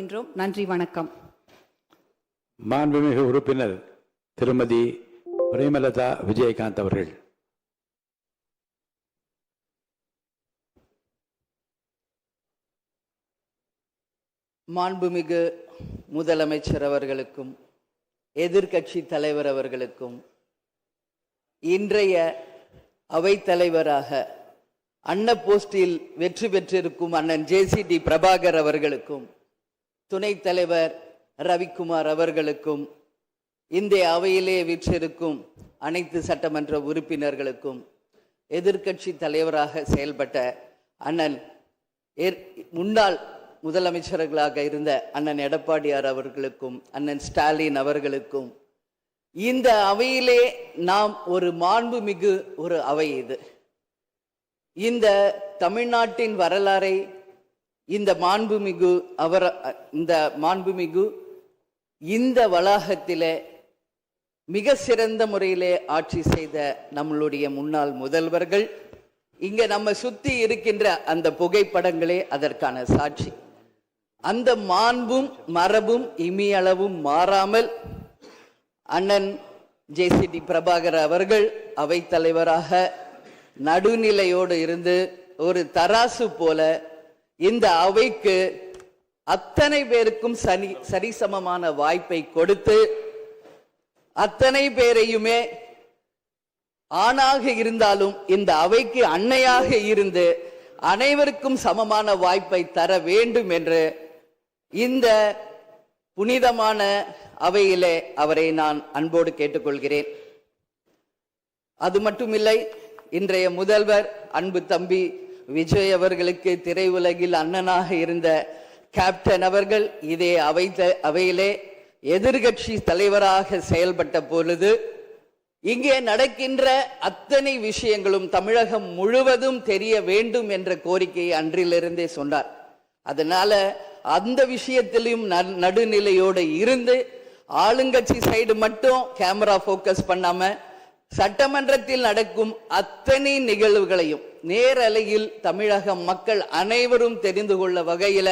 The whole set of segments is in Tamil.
கேட்டுக்கொள்கின்றோம். நன்றி, வணக்கம். மாண்புமிகு உறுப்பினர் திருமதி பிரேமலதா விஜயகாந்த் அவர்கள். மாண்புமிகு முதலமைச்சர் அவர்களுக்கும் எதிர்க்கட்சி தலைவர் அவர்களுக்கும் இன்றைய அவைத்தலைவராக அன்ன போஸ்டில் வெற்றி பெற்றிருக்கும் அண்ணன் ஜேசிடி பிரபாகர் அவர்களுக்கும் துணைத் தலைவர் ரவிக்குமார் அவர்களுக்கும் இந்த அவையிலே வீற்றிருக்கும் அனைத்து சட்டமன்ற உறுப்பினர்களுக்கும் எதிர்க்கட்சி தலைவராக செயல்பட்ட அண்ணன் முன்னாள் முதலமைச்சர்களாக இருந்த அண்ணன் எடப்பாடியார் அவர்களுக்கும் அண்ணன் ஸ்டாலின் அவர்களுக்கும் இந்த அவையிலே நாம் ஒரு மாண்புமிகு ஒரு அவை இது. இந்த தமிழ்நாட்டின் வரலாறை இந்த மாண்புமிகு இந்த வளாகத்திலே மிக சிறந்த முறையிலே ஆட்சி செய்த நம்மளுடைய முன்னாள் முதல்வர்கள் இங்க நம்ம சுத்தி இருக்கின்ற அந்த புகைப்படங்களே அதற்கான சாட்சி. அந்த மாண்பும் மரபும் இமியளவும் மாறாமல் அண்ணன் ஜேசிடி பிரபாகர் அவர்கள் அவைத்தலைவராக நடுநிலையோடு இருந்து ஒரு தராசு போல இந்த அவைக்கு அத்தனை பேருக்கும் சரிசமமான வாய்ப்பை கொடுத்து அத்தனை பேரையுமே ஆணாக இருந்தாலும் இந்த அவைக்கு அன்னையாக இருந்து அனைவருக்கும் சமமான வாய்ப்பை தர வேண்டும் என்று இந்த புனிதமான அவையிலே அவரை நான் அன்போடு கேட்டுக்கொள்கிறேன். அது மட்டுமில்லை, இன்றைய முதல்வர் அன்பு தம்பி விஜய் அவர்களுக்கு திரையுலகில் அண்ணனாக இருந்த கேப்டன் அவர்கள் இதே அவையிலே எதிர்கட்சி தலைவராக செயல்பட்ட பொழுது இங்கே நடக்கின்ற அத்தனை விஷயங்களும் தமிழகம் முழுவதும் தெரிய வேண்டும் என்ற கோரிக்கையை அன்றிலிருந்தே சொன்னார். அதனால அந்த விஷயத்திலும் நடுநிலையோடு இருந்து ஆளுங்கட்சி சைடு மட்டும் கேமரா போக்கஸ் பண்ணாம சட்டமன்றத்தில் நடக்கும் அத்தனை நிகழ்வுகளையும் நேரலையில் தமிழக மக்கள் அனைவரும் தெரிந்து கொள்ள வகையில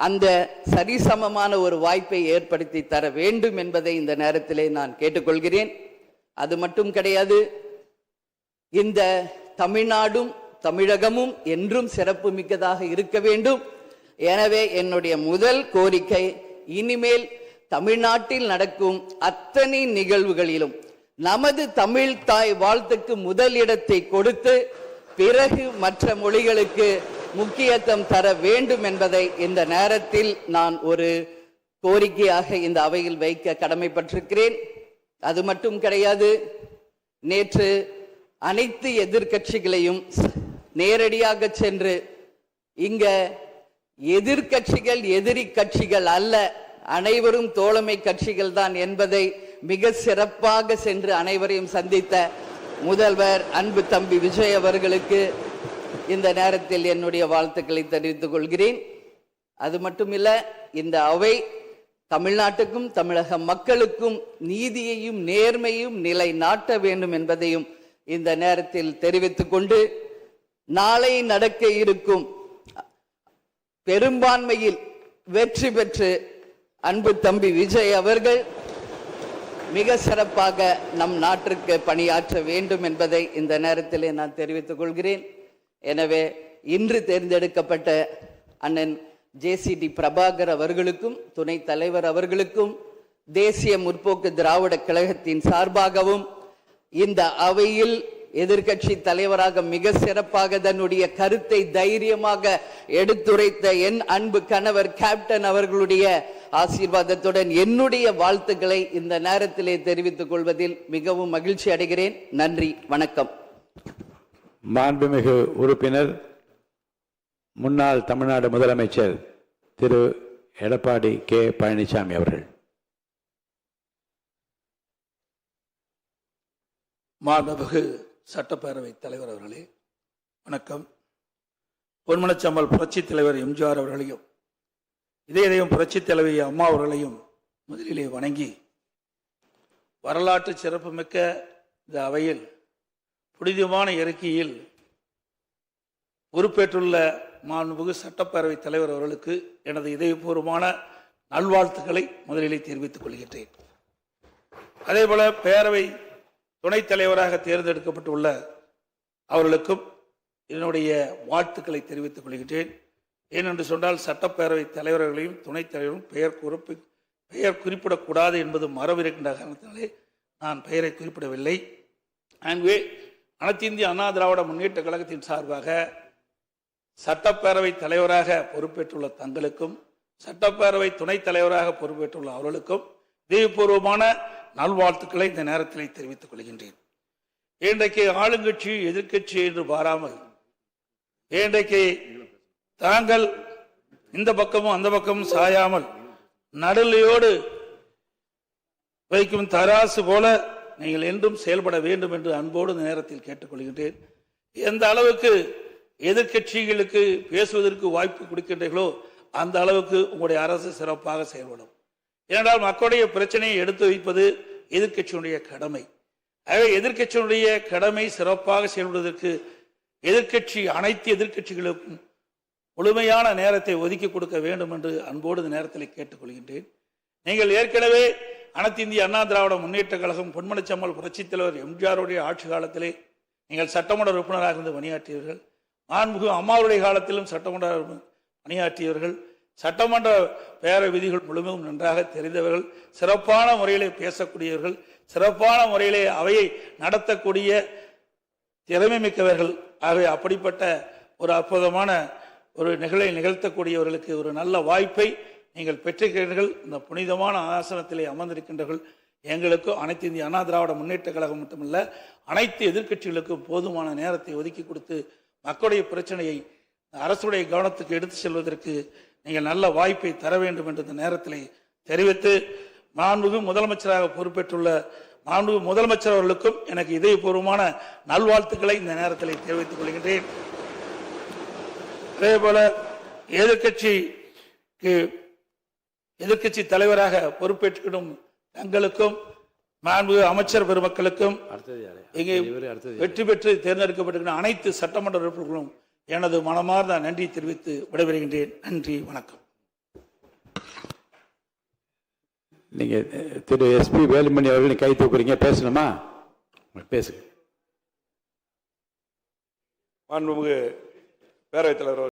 அந்த சரிசமமான ஒரு வாய்ப்பை ஏற்படுத்தி தர வேண்டும் என்பதை இந்த நேரத்திலே நான் கேட்டுக்கொள்கிறேன். அது மட்டும் கிடையாது, இந்த தமிழ்நாடும் தமிழகமும் என்றும் சிறப்பு மிக்கதாக இருக்க வேண்டும். எனவே என்னுடைய முதல் கோரிக்கை, இனிமேல் தமிழ்நாட்டில் நடக்கும் அத்தனை நிகழ்வுகளிலும் நமது தமிழ் தாய் வாழ்த்துக்கு முதல் இடத்தை கொடுத்து பிறகு மற்ற மொழிகளுக்கு முக்கியத்துவம் தர வேண்டும் என்பதை இந்த நேரத்தில் நான் ஒரு கோரிக்கையாக இந்த அவையில் வைக்க கடமைப்பட்டிருக்கிறேன். அது மட்டும் கிடையாது, நேற்று அனைத்து எதிர்கட்சிகளையும் நேரடியாக சென்று இங்க எதிர்கட்சிகள் எதிரி கட்சிகள் அல்ல, அனைவரும் தோழமை கட்சிகள் தான் என்பதை மிக சிறப்பாக சென்று அனைவரையும் சந்தித்த முதல்வர் அன்பு தம்பி விஜய் அவர்களுக்கு இந்த நேரத்தில் என்னுடைய வாழ்த்துக்களை தெரிவித்துக் கொள்கிறேன். அது மட்டுமில்ல, இந்த அவை தமிழ்நாட்டுக்கும் தமிழக மக்களுக்கும் நீதியையும் நேர்மையும் நிலைநாட்ட வேண்டும் என்பதையும் இந்த நேரத்தில் தெரிவித்துக் கொண்டு, நாளை நடக்க இருக்கும் பெரும்பான்மையில் வெற்றி பெற்று அன்பு தம்பி விஜய் அவர்கள் மிக சிறப்பாக நம் நாட்டிற்கு பணியாற்ற வேண்டும் என்பதை இந்த நேரத்திலே நான் தெரிவித்துக் கொள்கிறேன். எனவே இன்று தேர்ந்தெடுக்கப்பட்ட அண்ணன் ஜேசிடி பிரபாகர் அவர்களுக்கும் துணைத் தலைவர் அவர்களுக்கும் தேசிய முற்போக்கு திராவிட கழகத்தின் சார்பாகவும் இந்த அவையில் எதிர்கட்சி தலைவராக மிக சிறப்பாக தன்னுடைய கருத்தை தைரியமாக எடுத்துரைத்த என் அன்பு கணவர் கேப்டன் அவர்களுடைய ஆசீர்வாதத்துடன் என்னுடைய வாழ்த்துக்களை இந்த நேரத்திலே தெரிவித்துக் கொள்வதில் மிகவும் மகிழ்ச்சி அடைகிறேன். நன்றி, வணக்கம். மாண்புமிகு உறுப்பினர் முன்னாள் தமிழ்நாடு முதலமைச்சர் திரு எடப்பாடி கே பழனிசாமி அவர்கள். மாண்புமிகு சட்டப்பேரவை தலைவர் அவர்களே, வணக்கம். பொன்மனச்சம்மல் புரட்சி தலைவர் எம்ஜிஆர் அவர்களையும் இதயம் புரட்சி தலைவி அம்மா அவர்களையும் முதலிலே வணங்கி, வரலாற்று சிறப்புமிக்க இந்த அவையில் புனிதமான இருக்கையில் பொறுப்பேற்றுள்ள மாண்புமிகு சட்டப்பேரவை தலைவர் அவர்களுக்கு எனது இதயபூர்வமான நல்வாழ்த்துக்களை முதலிலே தெரிவித்துக் கொள்கின்றேன். அதேபோல பேரவை துணைத் தலைவராக தேர்ந்தெடுக்கப்பட்டுள்ள அவர்களுக்கும் என்னுடைய வாழ்த்துக்களை தெரிவித்துக் கொள்கின்றேன். ஏனென்று சொன்னால் சட்டப்பேரவை தலைவர்களையும் துணைத் தலைவரும் பெயர் குறிப்பிடக்கூடாது என்பது மரபு இருக்கின்ற காரணத்தினாலே நான் பெயரை குறிப்பிடவில்லை. ஆகவே அனைத்து இந்திய அண்ணா திராவிட முன்னேற்ற கழகத்தின் சார்பாக சட்டப்பேரவை தலைவராக பொறுப்பேற்றுள்ள தங்களுக்கும் சட்டப்பேரவை துணைத் தலைவராக பொறுப்பேற்றுள்ள அவர்களுக்கும் இதயபூர்வமான நல்வாழ்த்துக்களை இந்த நேரத்தில் தெரிவித்துக் கொள்கின்றேன். இன்றைக்கு ஆளுங்கட்சி எதிர்க்கட்சி என்று பாராமல் இன்றைக்கு தாங்கள் இந்த பக்கமும் அந்த பக்கமும் சாயாமல் நடுநிலையோடு வைக்கும் தராசு போல நீங்கள் என்றும் செயல்பட வேண்டும் என்று அன்போடு இந்த நேரத்தில் கேட்டுக்கொள்கின்றேன். எந்த அளவுக்கு எதிர்க்கட்சிகளுக்கு பேசுவதற்கு வாய்ப்பு கொடுக்கின்றீர்களோ அந்த அளவுக்கு உங்களுடைய அரசு சிறப்பாக செயல்படும். ஏனென்றால் மக்களுடைய பிரச்சனையை எடுத்து வைப்பது எதிர்க்கட்சியினுடைய கடமை. ஆகவே எதிர்க்கட்சியினுடைய கடமை சிறப்பாக செயல்படுவதற்கு அனைத்து எதிர்க்கட்சிகளுக்கும் முழுமையான நேரத்தை ஒதுக்கி கொடுக்க வேண்டும் என்று அன்போடு இந்த நேரத்தில் கேட்டுக்கொள்கின்றேன். நீங்கள் ஏற்கனவே அனைத்து இந்திய அண்ணா திராவிட முன்னேற்ற கழகம் பொன்மனச்சம்மல் புரட்சித் தலைவர் எம்ஜிஆருடைய ஆட்சி காலத்திலே நீங்கள் சட்டமன்ற உறுப்பினராக இருந்து பணியாற்றியவர்கள். மாண்புமிகு அம்மாவுடைய காலத்திலும் சட்டமன்ற பணியாற்றியவர்கள். சட்டமன்ற பேர விதிகள் முழுமையும் நன்றாக தெரிந்தவர்கள். சிறப்பான முறையிலே பேசக்கூடியவர்கள். சிறப்பான முறையிலே அவையை நடத்தக்கூடிய திறமை மிக்கவர்கள். ஆகவே அப்படிப்பட்ட ஒரு அற்புதமான ஒரு நிகழை நிகழ்த்தக்கூடியவர்களுக்கு ஒரு நல்ல வாய்ப்பை நீங்கள் பெற்றிருக்கிறீர்கள். இந்த புனிதமான ஆசனத்திலே அமர்ந்திருக்கின்றவர்கள் எங்களுக்கும் அனைத்து இந்திய அண்ணா திராவிட முன்னேற்ற கழகம் மட்டுமல்ல அனைத்து எதிர்க்கட்சிகளுக்கும் போதுமான நேரத்தை ஒதுக்கி கொடுத்து மக்களுடைய பிரச்சனையை அரசுடைய கவனத்துக்கு எடுத்து செல்வதற்கு நீங்கள் நல்ல வாய்ப்பை தர வேண்டும் என்ற இந்த நேரத்தில் தெரிவித்து மாண்புமிகு முதலமைச்சராக பொறுப்பேற்றுள்ள மாண்புமிகு முதலமைச்சர் அவர்களுக்கும் எனக்கு இதயபூர்வமான நல்வாழ்த்துக்களை இந்த நேரத்தில் தெரிவித்துக் கொள்கின்றேன். அதேபோல எதிர்க்கட்சி தலைவராக பொறுப்பேற்றுக்கிடும் தங்களுக்கும் மாண்புமிகு அமைச்சர் பெருமக்களுக்கும் இங்கே வெற்றி பெற்று தேர்ந்தெடுக்கப்பட்டிருக்கிற அனைத்து சட்டமன்ற உறுப்பினர்களும் எனது மனமார்ந்த நன்றி தெரிவித்து விடைபெறுகின்றேன். நன்றி, வணக்கம். நீங்க திரு எஸ்பி வேலுமணி அவர்கள் கை தூக்குறீங்க, பேசணுமா? பேசுங்க. மாண்புமிகு பேரவைத் தலைவர்